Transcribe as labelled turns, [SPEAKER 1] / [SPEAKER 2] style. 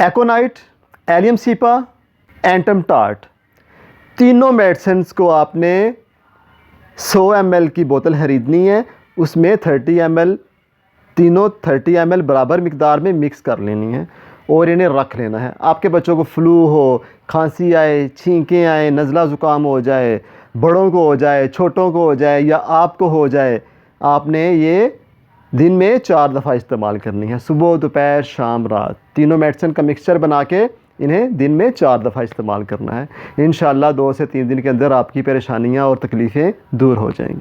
[SPEAKER 1] एकोनाइट, allium cepa, एंटम tart, तीनों medicines को आपने 100 ml की बोतल ख़रीदनी है। उसमें 30 ml, तीनों 30 ml बराबर मिकदार में मिक्स कर लेनी है और इन्हें रख लेना है। आपके बच्चों को फ्लू हो, खांसी आए, छींकें आए, नज़ला ज़ुकाम हो जाए, बड़ों को हो जाए, छोटों को हो जाए या आपको हो जाए, आपने ये दिन में 4 दफ़ा इस्तेमाल करनी है, सुबह, दोपहर, शाम, रात। तीनों मेडिसिन का मिक्सचर बना के इन्हें दिन में 4 दफ़ा इस्तेमाल करना है। इंशाअल्लाह 2 से 3 दिन के अंदर आपकी परेशानियाँ और तकलीफ़ें दूर हो जाएंगी।